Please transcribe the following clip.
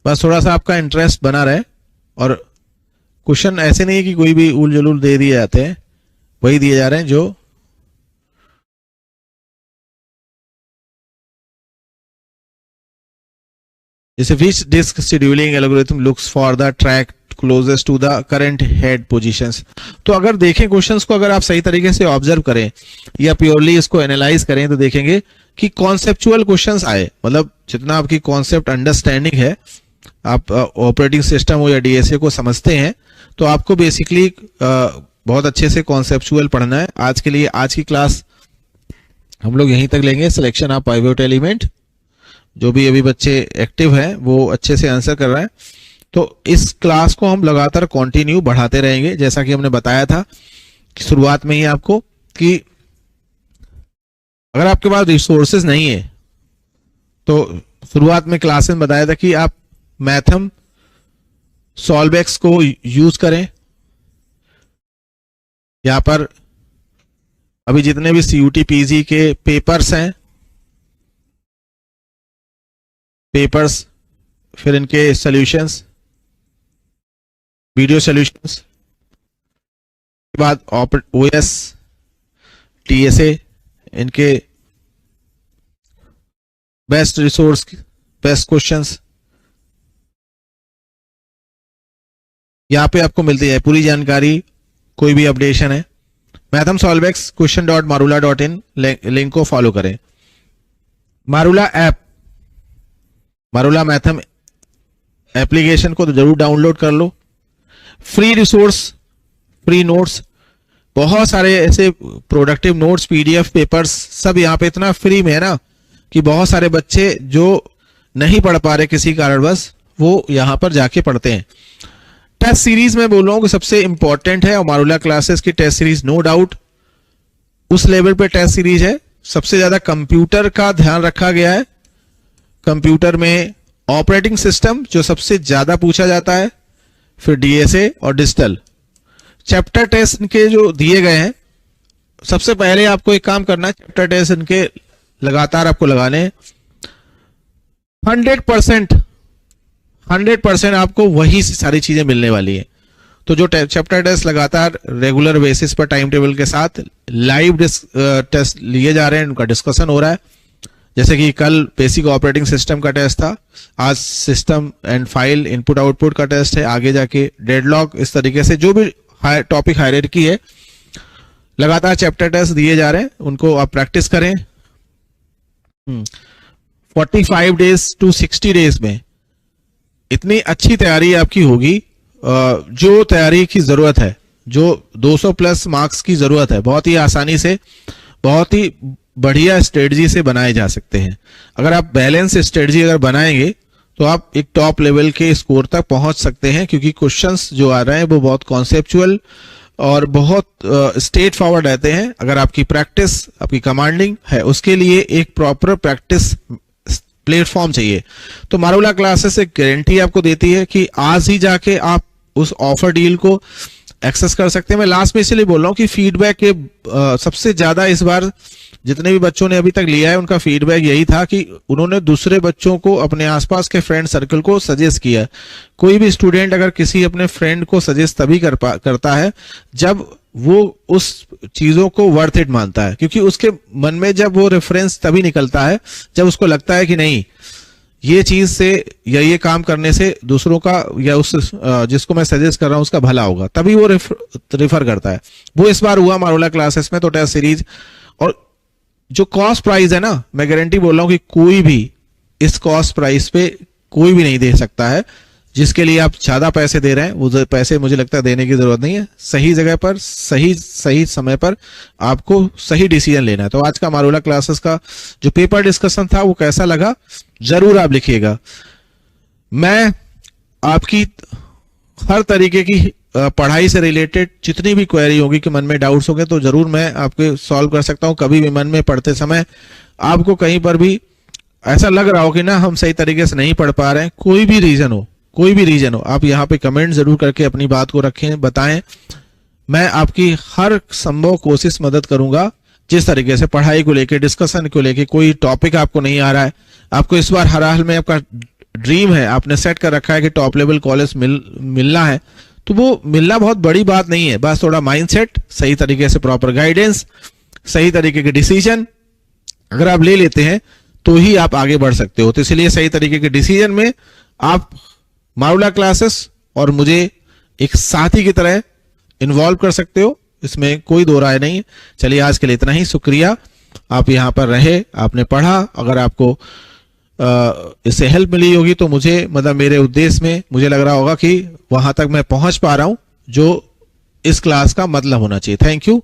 बस थोड़ा सा आपका इंटरेस्ट बना रहे। और क्वेश्चन ऐसे नहीं है कि कोई भी उल जलूल दे दिए जाते हैं, वही दिए जा रहे हैं जो जैसे which disk scheduling algorithm looks for the track closest to the current head positions. तो अगर देखें क्वेश्चंस को, अगर आप सही तरीके से ऑब्जर्व करें या प्योरली इसको एनालाइज करें, तो देखेंगे कि कॉन्सेप्चुअल क्वेश्चंस आए, मतलब जितना आपकी कॉन्सेप्ट अंडरस्टैंडिंग है, आप ऑपरेटिंग सिस्टम हो या डीएसए को समझते हैं, तो आपको बेसिकली बहुत अच्छे से कॉन्सेप्चुअल पढ़ना है। आज के लिए आज की क्लास हम लोग यहीं तक लेंगे। सिलेक्शन ऑफ पाइवट एलिमेंट, जो भी अभी बच्चे एक्टिव हैं वो अच्छे से आंसर कर रहे हैं। तो इस क्लास को हम लगातार कंटिन्यू बढ़ाते रहेंगे, जैसा कि हमने बताया था कि शुरुआत में ही आपको, कि अगर आपके पास रिसोर्सेज नहीं है तो शुरुआत में क्लास में बताया था कि आप मैथम सॉल्वेक्स को यूज करें। यहां पर अभी जितने भी सीयूटी पीजी के पेपर्स हैं, पेपर्स, फिर इनके सॉल्यूशंस, वीडियो सॉल्यूशंस के बाद ओएस टीएसए, इनके बेस्ट रिसोर्स, बेस्ट क्वेश्चंस यहां पे आपको मिलती है पूरी जानकारी। कोई भी अपडेशन है, मैथम सॉल्वेक्स question.marula.in लिंक को फॉलो करें। मारूला ऐप, मारूला मैथम एप्लीकेशन को तो जरूर डाउनलोड कर लो। फ्री रिसोर्स, फ्री नोट्स, बहुत सारे ऐसे प्रोडक्टिव नोट्स, पीडीएफ, पेपर्स सब यहाँ पे इतना फ्री में है ना कि बहुत सारे बच्चे जो नहीं पढ़ पा रहे किसी कारणवश, वो यहाँ पर जाके पढ़ते हैं। टेस्ट सीरीज में बोल रहा हूँ कि सबसे इंपॉर्टेंट है, और मारूला क्लासेस की टेस्ट सीरीज नो डाउट उस लेवल पे टेस्ट सीरीज है। सबसे ज्यादा कंप्यूटर का ध्यान रखा गया है। कंप्यूटर में ऑपरेटिंग सिस्टम जो सबसे ज्यादा पूछा जाता है, फिर डीएसए और डिजिटल। चैप्टर टेस्ट इनके जो दिए गए हैं, सबसे पहले आपको एक काम करना है, चैप्टर टेस्ट इनके लगातार आपको लगाने हैं। 100% आपको वही सारी चीजें मिलने वाली है। तो जो चैप्टर टेस्ट लगातार रेगुलर बेसिस पर टाइम टेबल के साथ लाइव टेस्ट लिए जा रहे हैं, उनका डिस्कशन हो रहा है। जैसे कि कल बेसिक ऑपरेटिंग सिस्टम का टेस्ट था, आज system and file input output का टेस्ट है, आगे जाके डेडलॉक, इस तरीके से जो भी टॉपिक हायरार्की है, लगातार चैप्टर टेस्ट दिए जा रहे हैं, उनको आप प्रैक्टिस करें। 45 डेज टू 60 डेज में इतनी अच्छी तैयारी आपकी होगी, जो तैयारी की जरूरत है, जो 200 प्लस मार्क्स की जरूरत है, बहुत ही आसानी से, बहुत ही बढ़िया स्ट्रेटजी से बनाए जा सकते हैं। अगर आप बैलेंस स्ट्रेटजी अगर बनाएंगे तो आप एक टॉप लेवल के स्कोर तक पहुंच सकते हैं, क्योंकि क्वेश्चंस जो आ रहे हैं वो बहुत कॉन्सेप्चुअल और बहुत स्ट्रेट फॉरवर्ड रहते हैं। अगर आपकी प्रैक्टिस, आपकी कमांडिंग है, उसके लिए एक प्रॉपर प्रैक्टिस प्लेटफॉर्म चाहिए। तो मारूला क्लासेस एक गारंटी आपको देती है कि आज ही जाके आप उस ऑफर डील को एक्सेस कर सकते हैं। मैं लास्ट में इसलिए बोल रहा हूँ कि फीडबैक के सबसे ज्यादा इस बार जितने भी बच्चों ने अभी तक लिया है, उनका फीडबैक यही था कि उन्होंने दूसरे बच्चों को, अपने आसपास के फ्रेंड सर्कल को सजेस्ट किया। कोई भी स्टूडेंट अगर किसी अपने फ्रेंड को सजेस्ट तभी करता है जब वो उस चीजों को वर्थ इट मानता है, क्योंकि उसके मन में जब वो रेफरेंस तभी निकलता है जब उसको लगता है कि नहीं, ये चीज से या ये काम करने से दूसरों का या उस जिसको मैं सजेस्ट कर रहा हूं उसका भला होगा, तभी वो रेफर करता है। वो इस बार हुआ मारूला क्लासेस में। तो टेस्ट सीरीज और जो कॉस्ट प्राइस है ना, मैं गारंटी बोल रहा हूं कि कोई भी इस कॉस्ट प्राइस पे कोई भी नहीं दे सकता है। जिसके लिए आप ज्यादा पैसे दे रहे हैं, वो पैसे मुझे लगता है देने की जरूरत नहीं है। सही जगह पर, सही समय पर आपको सही डिसीजन लेना है। तो आज का मारूला क्लासेस का जो पेपर डिस्कशन था वो कैसा लगा जरूर आप लिखिएगा। मैं आपकी हर तरीके की पढ़ाई से रिलेटेड जितनी भी क्वेरी होगी कि मन में डाउट्स होंगे तो जरूर मैं आपके सॉल्व कर सकता हूं। कभी भी मन में पढ़ते समय आपको कहीं पर भी ऐसा लग रहा हो कि ना हम सही तरीके से नहीं पढ़ पा रहे हैं, कोई भी रीजन हो, आप यहाँ पे कमेंट जरूर करके अपनी बात को रखें, बताएं। मैं आपकी हर संभव कोशिश मदद करूंगा। जिस तरीके से पढ़ाई को लेके, डिस्कशन को लेके कोई टॉपिक आपको नहीं आ रहा है, आपको इस बार हर हाल में आपका ड्रीम है, आपने सेट कर रखा है कि टॉप लेवल कॉलेज मिलना है, तो वो मिलना बहुत बड़ी बात नहीं है। बस थोड़ा माइंडसेट, सही तरीके से प्रॉपर गाइडेंस, सही तरीके के डिसीजन अगर आप ले लेते हैं तो ही आप आगे बढ़ सकते हो। तो इसलिए सही तरीके के डिसीजन में आप मारुला क्लासेस और मुझे एक साथी की तरह इन्वॉल्व कर सकते हो, इसमें कोई दो राय नहीं है। चलिए आज के लिए इतना ही, शुक्रिया आप यहां पर रहे, आपने पढ़ा। अगर आपको इससे हेल्प मिली होगी तो मुझे, मतलब मेरे उद्देश्य में मुझे लग रहा होगा कि वहां तक मैं पहुंच पा रहा हूं जो इस क्लास का मतलब होना चाहिए। Thank you.